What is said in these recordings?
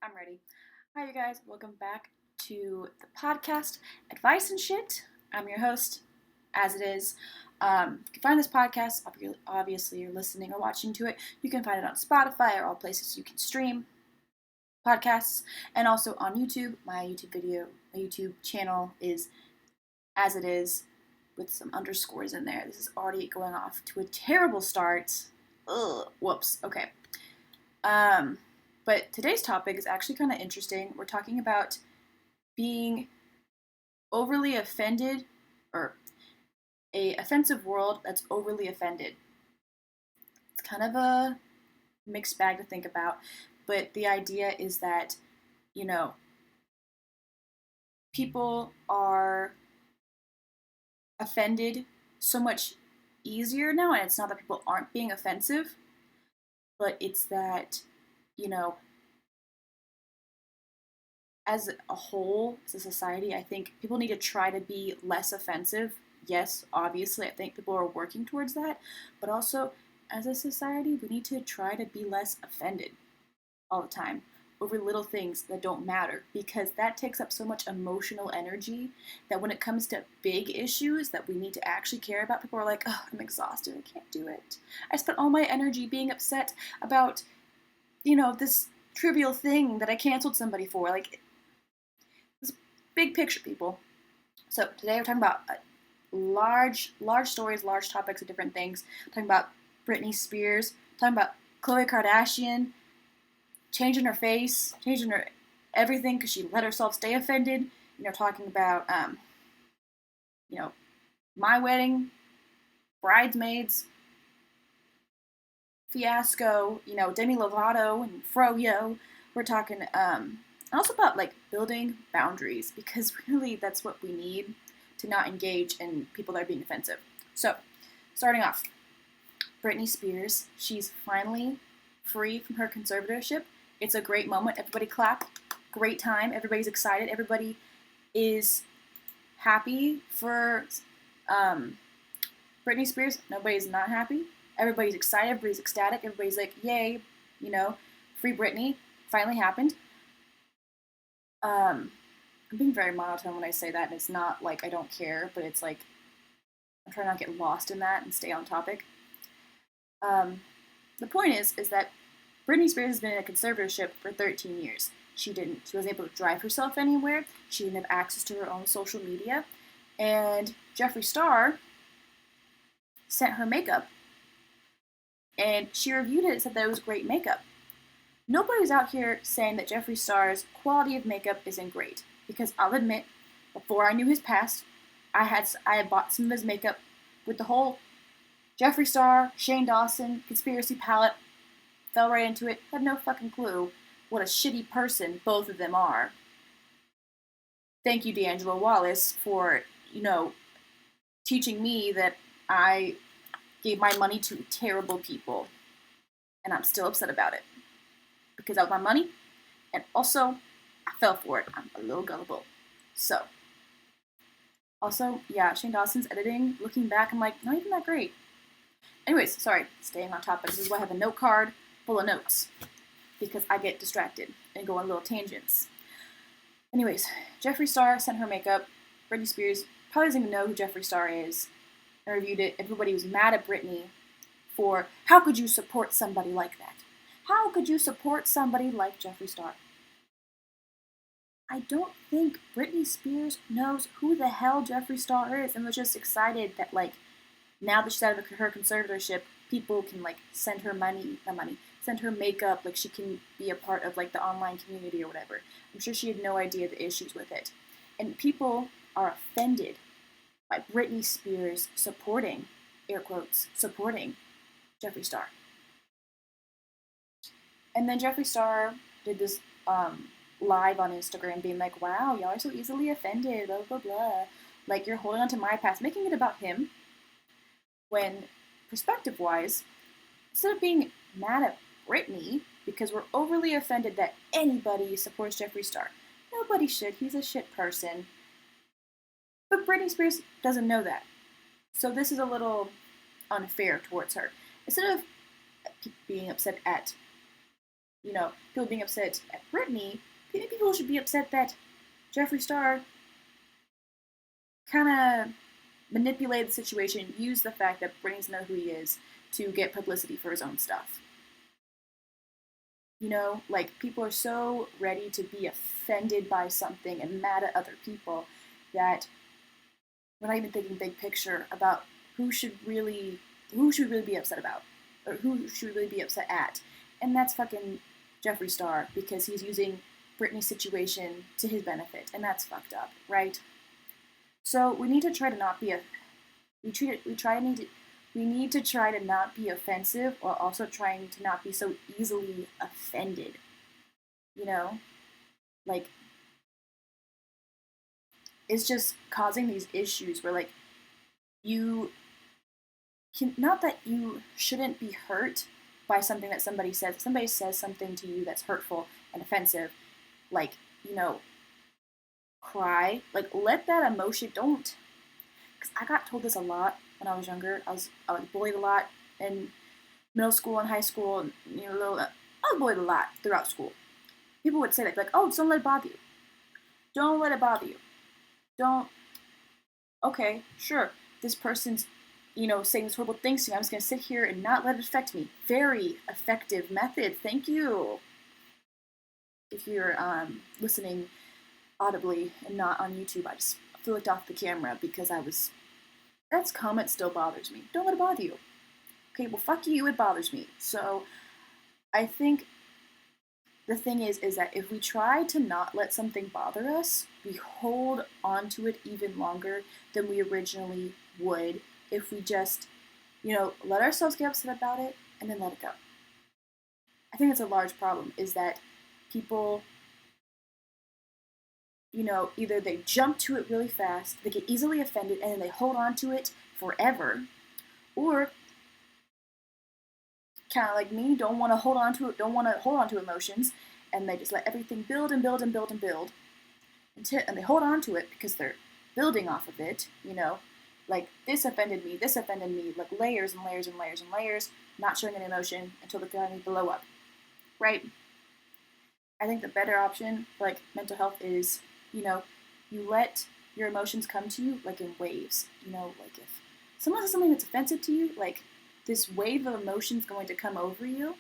I'm ready. Hi, you guys. Welcome back to the podcast, Advice and Shit. I'm your host, as it is. You can find this podcast, obviously, you're listening or watching to it. You can find it on Spotify or all places you can stream podcasts, and also on YouTube. My YouTube channel is as it is with some underscores in there. This is already going off to a terrible start. Ugh, whoops. Okay. Um, but today's topic is actually kind of interesting. We're talking about being overly offended, or a offensive world that's overly offended. It's kind of a mixed bag to think about, but the idea is that, you know, people are offended so much easier now, and it's not that people aren't being offensive, but it's that, you know, as a whole, as a society, I think people need to try to be less offensive. Yes, obviously, I think people are working towards that, but also as a society, we need to try to be less offended all the time over little things that don't matter, because that takes up so much emotional energy that when it comes to big issues that we need to actually care about, people are like, oh, I'm exhausted, I can't do it. I spent all my energy being upset about, this trivial thing that I canceled somebody for. Like, this big picture, people. So today we're talking about large stories, large topics of different things. We're talking about Britney Spears, talking about Khloe Kardashian changing her face, changing her everything because she let herself stay offended. Talking about you know, my wedding, bridesmaids, fiasco. Demi Lovato and Froyo. We're talking also about like building boundaries, because really that's what we need to not engage in people that are being offensive. So, starting off, Britney Spears, she's finally free from her conservatorship. It's a great moment. Everybody clap. Great time. Everybody's excited. Everybody is happy for Britney Spears. Nobody's not happy. Everybody's excited. Everybody's ecstatic. Everybody's like, yay, free Britney. Finally happened. I'm being very monotone when I say that, and it's not like I don't care, but it's like I'm trying not to get lost in that and stay on topic. The point is that Britney Spears has been in a conservatorship for 13 years. She wasn't able to drive herself anywhere. She didn't have access to her own social media. And Jeffree Star sent her makeup, and she reviewed it and said that it was great makeup. Nobody's out here saying that Jeffree Star's quality of makeup isn't great, because I'll admit, before I knew his past, I had bought some of his makeup with the whole Jeffree Star, Shane Dawson conspiracy palette. Fell right into it. Had no fucking clue what a shitty person both of them are. Thank you, D'Angelo Wallace, for teaching me that I gave my money to terrible people, and I'm still upset about it, because that was my money, and also I fell for it. I'm a little gullible. So, also, yeah, Shane Dawson's editing, looking back, I'm like, not even that great. Anyways, sorry, staying on topic. This is why I have a note card full of notes, because I get distracted and go on little tangents. Anyways, Jeffree Star sent her makeup. Britney Spears probably doesn't even know who Jeffree Star is. I reviewed it. Everybody was mad at Britney for, how could you support somebody like that? How could you support somebody like Jeffree Star? I don't think Britney Spears knows who the hell Jeffree Star is, and was just excited that, like, now that she's out of her conservatorship, people can, like, send her send her makeup, like she can be a part of, like, the online community or whatever. I'm sure she had no idea the issues with it. And people are offended by Britney Spears supporting, air quotes, supporting Jeffree Star. And then Jeffree Star did this live on Instagram being like, wow, y'all are so easily offended, blah, blah, blah. Like, you're holding on to my past, making it about him, when, perspective-wise, instead of being mad at Britney because we're overly offended that anybody supports Jeffree Star. Nobody should. He's a shit person. But Britney Spears doesn't know that. So this is a little unfair towards her. Instead of being upset at people being upset at Britney, maybe people should be upset that Jeffree Star kind of manipulated the situation, used the fact that Britney doesn't know who he is to get publicity for his own stuff. Like people are so ready to be offended by something and mad at other people that we're not even thinking big picture about who should really be upset about, or who should really be upset at. And that's fucking Jeffree Star, because he's using Britney's situation to his benefit, and that's fucked up, right? So we need to try to not be a we need to try to not be offensive, while also trying to not be so easily offended. You know, like it's just causing these issues where like you can, not that you shouldn't be hurt by something that somebody says. If somebody says something to you that's hurtful and offensive, like, cry. Like, let that emotion, don't. Because I got told this a lot when I was younger. I was bullied a lot in middle school and high school. And, I was bullied a lot throughout school. People would say that, like, oh, just don't let it bother you. Don't let it bother you. Don't. Okay, sure. This person's saying these horrible things to me. I'm just going to sit here and not let it affect me. Very effective method. Thank you. If you're listening audibly and not on YouTube, I just flicked off the camera because that comment still bothers me. Don't let it bother you. Okay, well, fuck you, it bothers me. So I think the thing is that if we try to not let something bother us, we hold on to it even longer than we originally would if we just, let ourselves get upset about it and then let it go. I think it's a large problem, is that people, either they jump to it really fast, they get easily offended, and then they hold on to it forever, or kind of like me, don't want to hold on to it, don't want to hold on to emotions, and they just let everything build and build and build and build, and they hold on to it because they're building off of it, like this offended me, like layers and layers and layers and layers, not showing an emotion until they finally blow up, right? I think the better option for like mental health is, you let your emotions come to you like in waves. Like if someone says something that's offensive to you, like this wave of emotions going to come over you,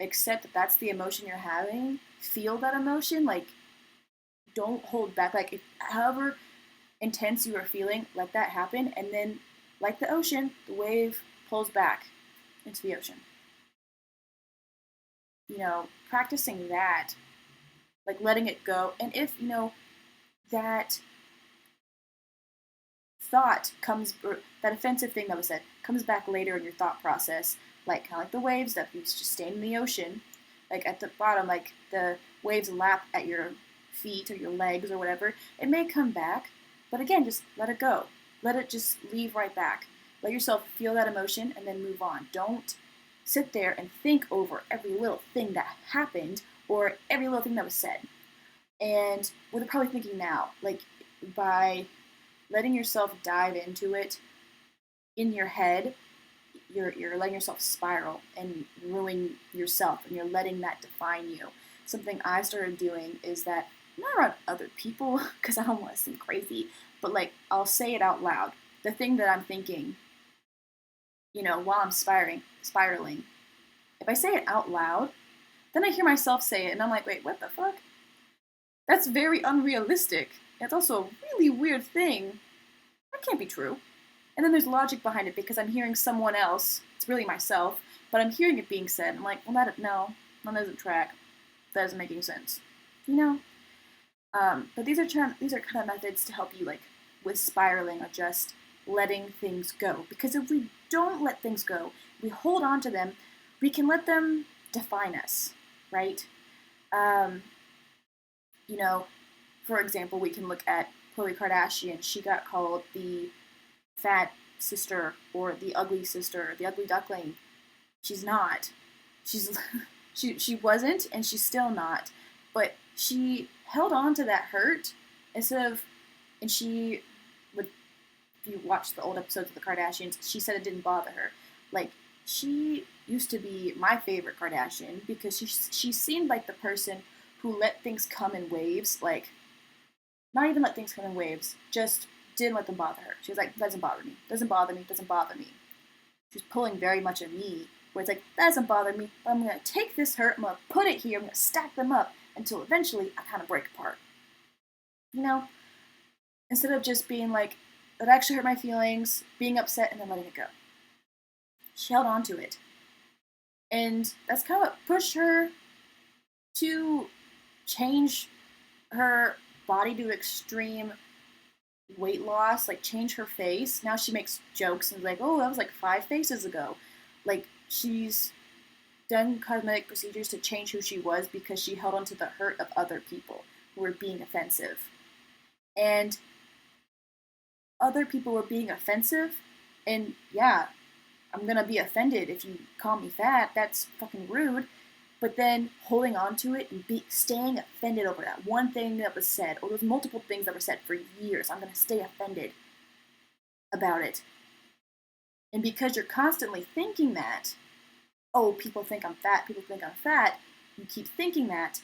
accept that that's the emotion you're having, feel that emotion, like don't hold back. Like if however intense you are feeling, let that happen, and then like the ocean, the wave pulls back into the ocean. Practicing that, like letting it go. And if, that thought comes, or that offensive thing that was said comes back later in your thought process, like kind of like the waves that you just stand in the ocean, like at the bottom, like the waves lap at your feet or your legs or whatever, it may come back, but again, just let it go. Let it just leave right back. Let yourself feel that emotion and then move on. Don't sit there and think over every little thing that happened or every little thing that was said. And what they're probably thinking now, like by letting yourself dive into it in your head, you're letting yourself spiral and ruin yourself, and you're letting that define you. Something I started doing is that, not around other people, because I don't want to seem crazy, but like I'll say it out loud. The thing that I'm thinking, while I'm spiraling. If I say it out loud, then I hear myself say it, and I'm like, wait, what the fuck? That's very unrealistic. It's also a really weird thing. That can't be true. And then there's logic behind it because I'm hearing someone else. It's really myself, but I'm hearing it being said. I'm like, well, that doesn't track. That doesn't make any sense. But these are kind of methods to help you, like with spiraling or just letting things go. Because if we don't let things go, we hold on to them, we can let them define us, right? For example, we can look at Khloe Kardashian. She got called the fat sister or the ugly sister, the ugly duckling. She's not. She wasn't, and she's still not. But she held on to that hurt and she would, if you watch the old episodes of the Kardashians, she said it didn't bother her. Like, she used to be my favorite Kardashian because she seemed like the person who let things come in waves, like not even let things come in waves, just didn't let them bother her. She was like, doesn't bother me, doesn't bother me, doesn't bother me. She was pulling very much at me, where it's like, that doesn't bother me, but I'm gonna take this hurt, I'm gonna put it here, I'm gonna stack them up until eventually I kind of break apart. You know, instead of just being like, that actually hurt my feelings, being upset, and then letting it go. She held on to it. And that's kind of what pushed her to change her body to extreme weight loss, like change her face. Now she makes jokes and is like, oh, that was like 5 faces ago. Like she's done cosmetic procedures to change who she was because she held on to the hurt of other people who were being offensive. And other people were being offensive, and yeah, I'm gonna be offended if you call me fat. That's fucking rude. But then holding on to it and staying offended over that one thing that was said, or those multiple things that were said for years, I'm gonna stay offended about it. And because you're constantly thinking that, oh, people think I'm fat, people think I'm fat, you keep thinking that,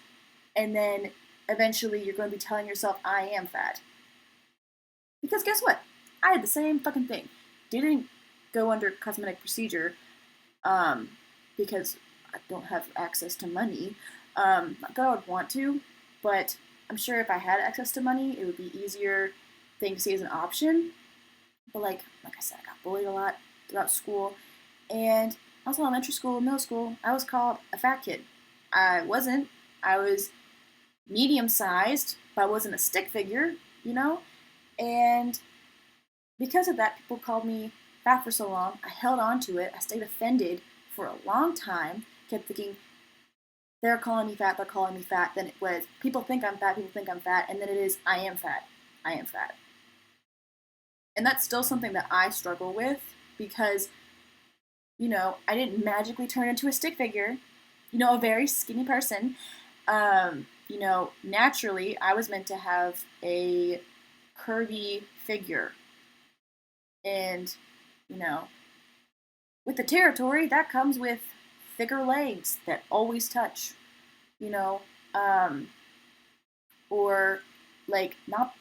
and then eventually you're going to be telling yourself, I am fat. Because guess what? I had the same fucking thing. Didn't go under cosmetic procedure because I don't have access to money. Not that I would want to, but I'm sure if I had access to money, it would be easier thing to see as an option. But like I said, I got bullied a lot throughout school, and also elementary school, middle school, I was called a fat kid. I wasn't. I was medium sized, but I wasn't a stick figure, you know? And because of that, people called me fat for so long. I held on to it. I stayed offended for a long time, kept thinking, they're calling me fat, they're calling me fat. Then it was, people think I'm fat, people think I'm fat. And then it is, I am fat, I am fat. And that's still something that I struggle with because, you know, I didn't magically turn into a stick figure, you know, a very skinny person. You know, naturally, I was meant to have a curvy figure. And, you know, with the territory, that comes with thicker legs that always touch, you know, or like not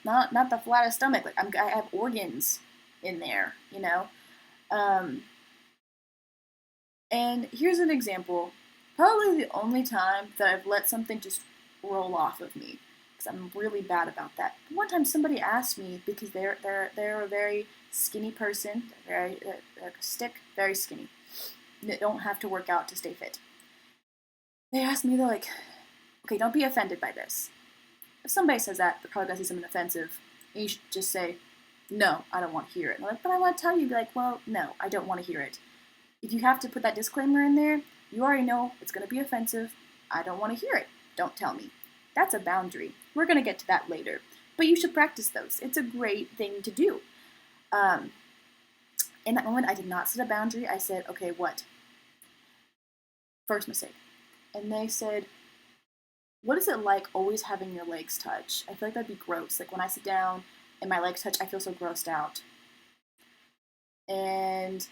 the flattest stomach. Like I have organs in there, you know. And here's an example. Probably the only time that I've let something just roll off of me, because I'm really bad about that. One time somebody asked me, because they're a very skinny person, very like a stick, very skinny. They don't have to work out to stay fit. They asked me, they're like, okay, don't be offended by this. If somebody says that, they're probably gonna say something offensive. And you should just say, no, I don't want to hear it. And they're like, but I want to tell you. Be like, well, no, I don't want to hear it. If you have to put that disclaimer in there, you already know it's going to be offensive. I don't want to hear it. Don't tell me. That's a boundary. We're going to get to that later. But you should practice those. It's a great thing to do. In that moment, I did not set a boundary. I said, okay, what? First mistake. And they said, what is it like always having your legs touch? I feel like that'd be gross. Like when I sit down and my legs touch, I feel so grossed out. And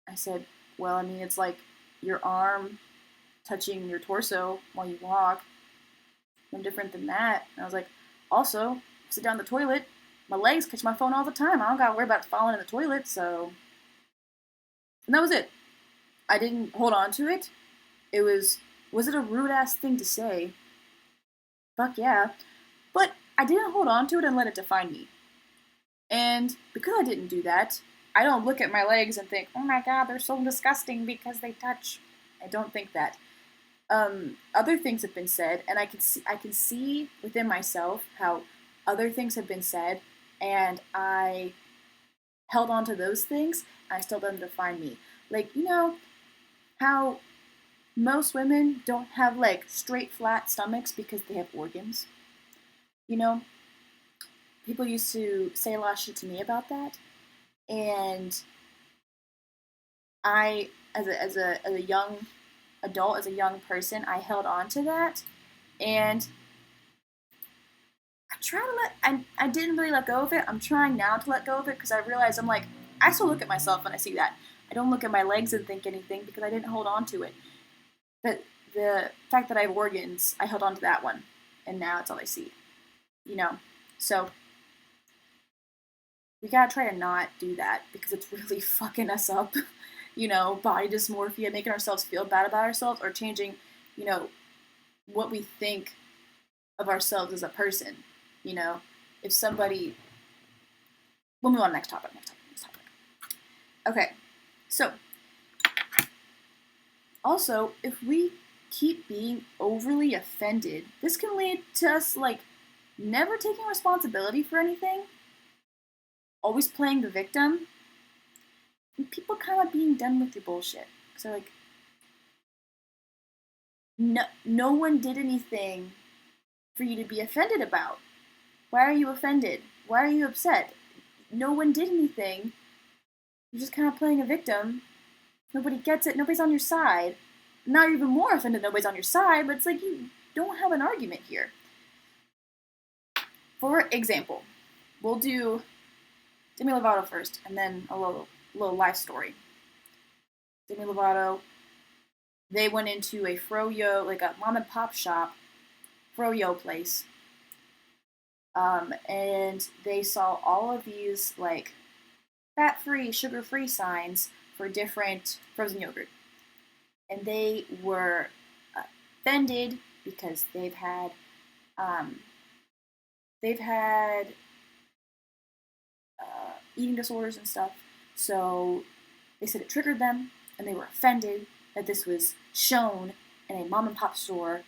I said, well, I mean, it's like your arm touching your torso while you walk. No different than that. And I was like, also, sit down in the toilet, my legs catch my phone all the time. I don't gotta worry about falling in the toilet, so. And that was it. I didn't hold on to it. It was it a rude ass thing to say? Fuck yeah. But I didn't hold on to it and let it define me. And because I didn't do that, I don't look at my legs and think, oh my god, they're so disgusting because they touch. I don't think that. Other things have been said, and I can see within myself how other things have been said, and I held on to those things, and I still let them define me. Like, you know, how most women don't have like straight flat stomachs because they have organs. You know, people used to say a lot of shit to me about that. And I, as a young adult, as a young person, I held on to that, and I didn't really let go of it. I'm trying now to let go of it because I realize I'm like, I still look at myself and I see that. I don't look at my legs and think anything because I didn't hold on to it. But the fact that I have organs, I held on to that one, and now it's all I see. You know, so we gotta try to not do that because it's really fucking us up. Body dysmorphia, making ourselves feel bad about ourselves, or changing, you know, what we think of ourselves as a person. If somebody, we'll move on to next topic. Okay, so also, if we keep being overly offended, this can lead to us never taking responsibility for anything, always playing the victim, and people kind of being done with your bullshit. So no one did anything for you to be offended about. Why are you offended? Why are you upset? No one did anything. You're just kind of playing a victim. Nobody gets it. Nobody's on your side. Now you're even more offended nobody's on your side, but it's like you don't have an argument here. For example, we'll do Demi Lovato first, and then a little life story. Demi Lovato, they went into a froyo, like a mom and pop shop, froyo place, and they saw all of these fat-free, sugar-free signs for different frozen yogurt, and they were offended because they've had eating disorders and stuff. So they said it triggered them, and they were offended that this was shown in a mom and pop store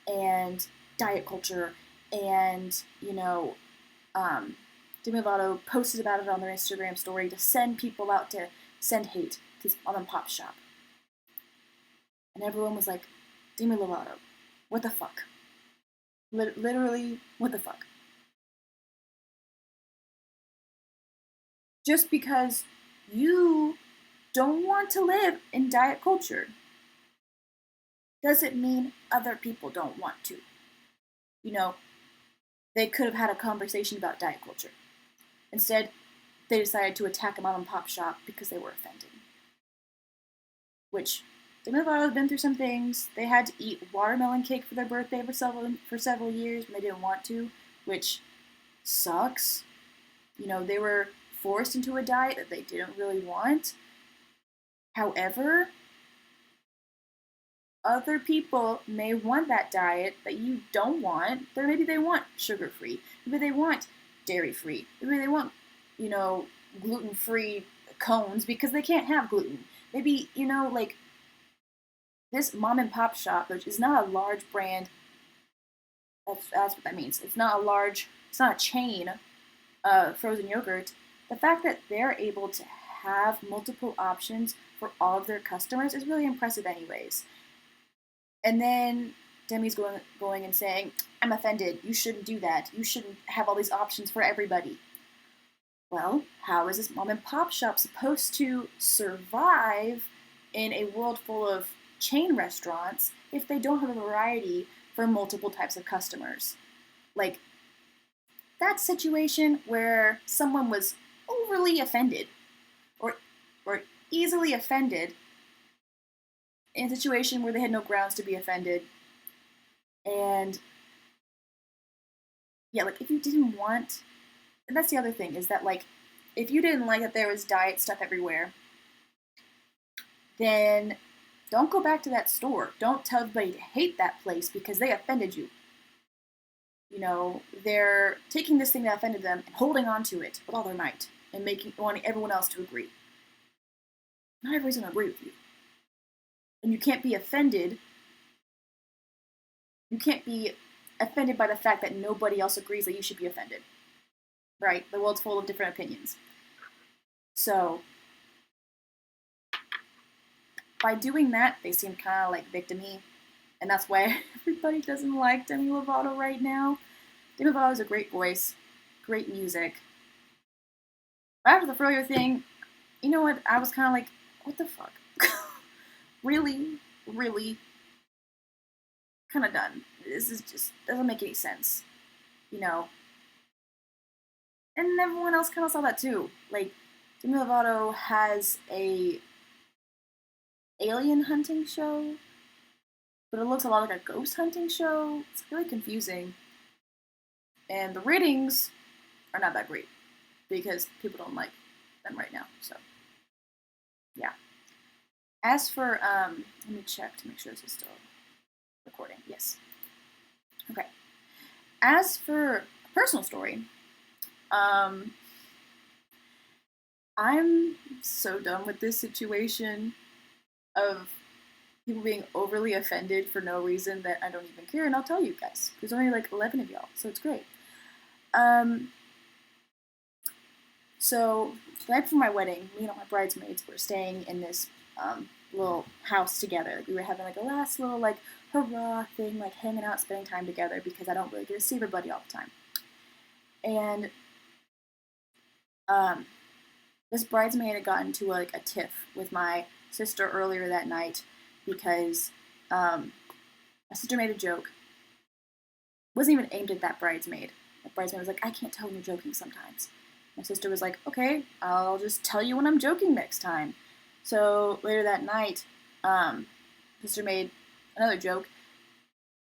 and diet culture. And Demi Lovato posted about it on their Instagram story to send people out to send hate to this mom and pop shop. And everyone was like, Demi Lovato, what the fuck? Literally, what the fuck? Just because you don't want to live in diet culture doesn't mean other people don't want to. They could have had a conversation about diet culture. Instead, they decided to attack a mom and pop shop because they were offended. Which, Demi Lovato has been through some things. They had to eat watermelon cake for their birthday for several years when they didn't want to, which sucks. They were forced into a diet that they didn't really want. However, other people may want that diet that you don't want. Maybe they want sugar-free. Maybe they want dairy-free. Maybe they want, gluten-free cones because they can't have gluten. Maybe, this mom and pop shop, which is not a large brand, that's what that means. It's not a chain of frozen yogurt. The fact that they're able to have multiple options for all of their customers is really impressive anyways. And then Demi's going and saying, I'm offended. You shouldn't do that. You shouldn't have all these options for everybody. Well, how is this mom and pop shop supposed to survive in a world full of chain restaurants if they don't have a variety for multiple types of customers? That situation where someone was overly offended or easily offended in a situation where they had no grounds to be offended. And if you didn't want, and that's the other thing, is that if you didn't like that there was diet stuff everywhere, then don't go back to that store. Don't tell everybody to hate that place because they offended you. They're taking this thing that offended them and holding on to it with all their might and wanting everyone else to agree. Not everybody's going to agree with you. And you can't be offended. You can't be offended by the fact that nobody else agrees that you should be offended. Right? The world's full of different opinions. So, by doing that, they seem kind of victim-y. And that's why everybody doesn't like Demi Lovato right now. Demi Lovato has a great voice, great music. After the froyo thing, you know what? I was kind of what the fuck? Really? Kind of done. This is just, doesn't make any sense. And everyone else kind of saw that too. Demi Lovato has a alien hunting show, but it looks a lot like a ghost hunting show. It's really confusing. And the ratings are not that great because people don't like them right now. So, yeah. As for, let me check to make sure this is still recording. Yes. Okay. As for a personal story, I'm so done with this situation of people being overly offended for no reason that I don't even care, and I'll tell you guys. There's only like 11 of y'all, so it's great. So the night before my wedding, me and all my bridesmaids were staying in this little house together. Like, we were having like a last little like hurrah thing, like hanging out, spending time together because I don't really get to see everybody all the time. And this bridesmaid had gotten to like a tiff with my sister earlier that night because my sister made a joke. It wasn't even aimed at that bridesmaid. That bridesmaid was like, "I can't tell when you're joking sometimes." My sister was like, "Okay, I'll just tell you when I'm joking next time." So later that night, sister made another joke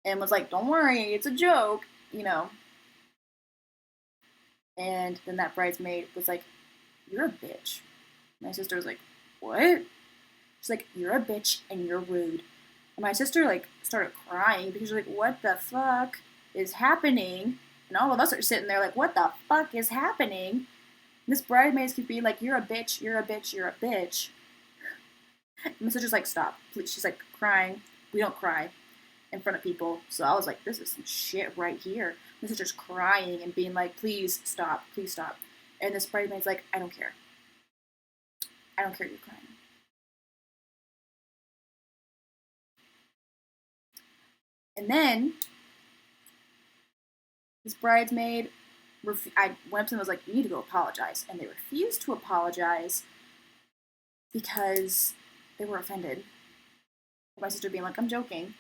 and was like, "Don't worry, it's a joke," you know. And then that bridesmaid was like, "You're a bitch." My sister was like, "What?" She's like, "You're a bitch and you're rude." And my sister like started crying because she's like, "What the fuck is happening?" And all of us are sitting there like, "What the fuck is happening?" And this bridesmaid keeps being like, "You're a bitch, you're a bitch, you're a bitch." And my sister's like, "Stop, please." She's like crying. We don't cry in front of people. So I was like, this is some shit right here. My sister's crying and being like, "Please stop, please stop." And this bridesmaid's like, "I don't care. I don't care you're crying." And then this bridesmaid, I went up to them and was like, "You need to go apologize." And they refused to apologize because they were offended. My sister being like, "I'm joking."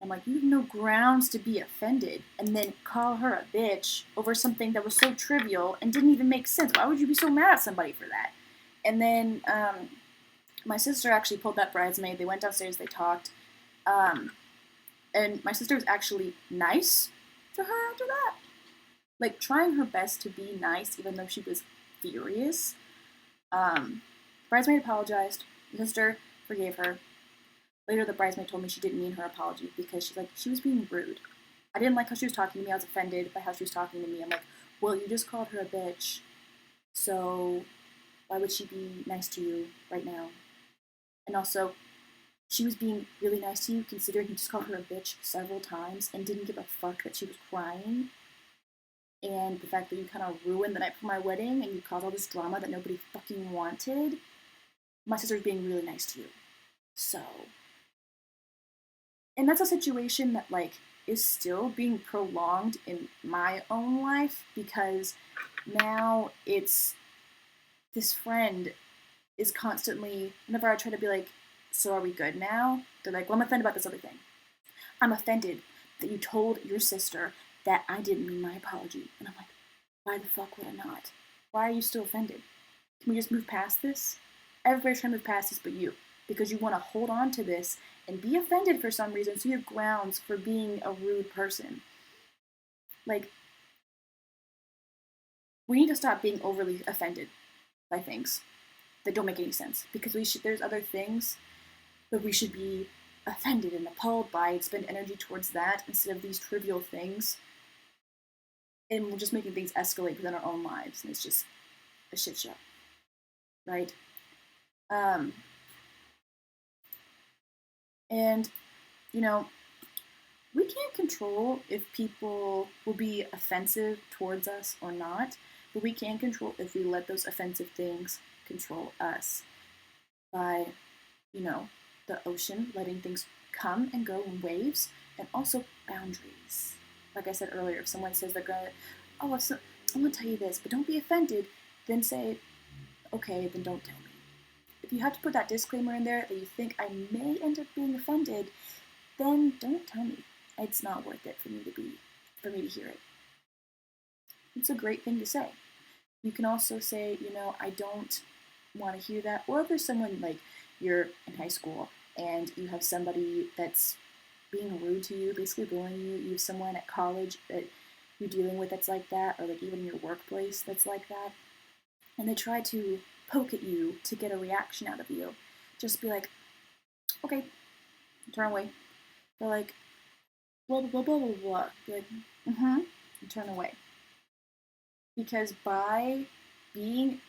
I'm like, "You have no grounds to be offended," and then call her a bitch over something that was so trivial and didn't even make sense. Why would you be so mad at somebody for that? And then my sister actually pulled that bridesmaid. They went downstairs, they talked. And my sister was actually nice to her after that. Like, trying her best to be nice, even though she was furious. Bridesmaid apologized. My sister forgave her. Later, the bridesmaid told me she didn't mean her apology because she was being rude. I didn't like how she was talking to me. I was offended by how she was talking to me. I'm like, "Well, you just called her a bitch, so why would she be nice to you right now?" And also, she was being really nice to you considering you just called her a bitch several times and didn't give a fuck that she was crying. And the fact that you kind of ruined the night for my wedding and you caused all this drama that nobody fucking wanted. My sister's being really nice to you. So, and that's a situation that like is still being prolonged in my own life because now it's this friend is constantly, whenever I try to be like, "So are we good now?" They're like, "Well, I'm offended about this other thing. I'm offended that you told your sister that I didn't mean my apology." And I'm like, "Why the fuck would I not? Why are you still offended? Can we just move past this?" Everybody's trying to move past this but you, because you want to hold on to this and be offended for some reason, so you have grounds for being a rude person. Like, we need to stop being overly offended by things that don't make any sense, because there's other things that we should be offended and appalled by and spend energy towards that instead of these trivial things. And we're just making things escalate within our own lives, and it's just a shit show, right? And you know, we can't control if people will be offensive towards us or not, but we can control if we let those offensive things control us by, you know, the ocean, letting things come and go in waves, and also boundaries. Like I said earlier, if someone says they're gonna, "Oh, I'm gonna tell you this, but don't be offended," then say, "Okay, then don't tell me." If you have to put that disclaimer in there that you think I may end up being offended, then don't tell me. It's not worth it for me to hear it. It's a great thing to say. You can also say, "I don't want to hear that." Or if there's someone like you're in high school and you have somebody that's being rude to you, basically bullying you. You have someone at college that you're dealing with that's like that, or like even in your workplace that's like that, and they try to poke at you to get a reaction out of you. Just be like, okay, turn away. They're like, blah, blah, blah, blah, blah. Be like, mm-hmm, and turn away. Because by being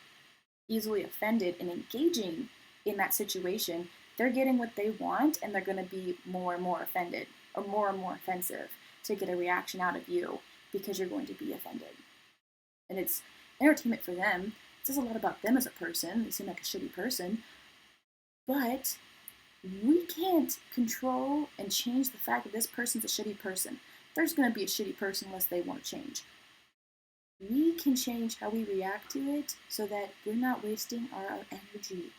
easily offended and engaging in that situation, they're getting what they want and they're going to be more and more offended or more and more offensive to get a reaction out of you because you're going to be offended. And it's entertainment for them. It says a lot about them as a person. They seem like a shitty person. But we can't control and change the fact that this person's a shitty person. There's going to be a shitty person unless they want to change. We can change how we react to it so that we're not wasting our energy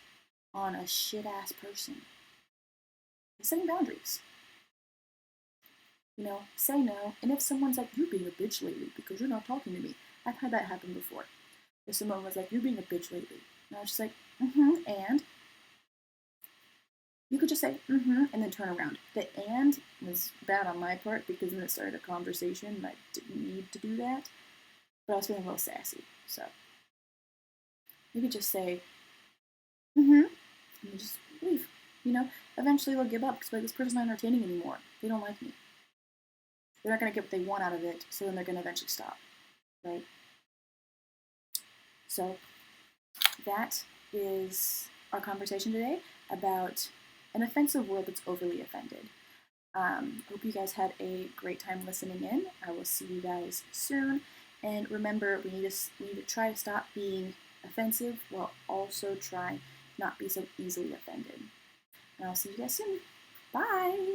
on a shit-ass person. Setting boundaries. Say no. And if someone's like, you're being a bitch lately because you're not talking to me. I've had that happen before. If someone was like, you're being a bitch lately. And I was just like, and? You could just say, and then turn around. The and was bad on my part because then it started a conversation and I didn't need to do that. But I was feeling a little sassy, so you could just say, and you just leave. Eventually they'll give up because like, this person's not entertaining anymore. They don't like me. They're not going to get what they want out of it, so then they're going to eventually stop, right? So that is our conversation today about an offensive word that's overly offended. Hope you guys had a great time listening in. I will see you guys soon. And remember, we need to try to stop being offensive while also try not be so easily offended. And I'll see you guys soon. Bye!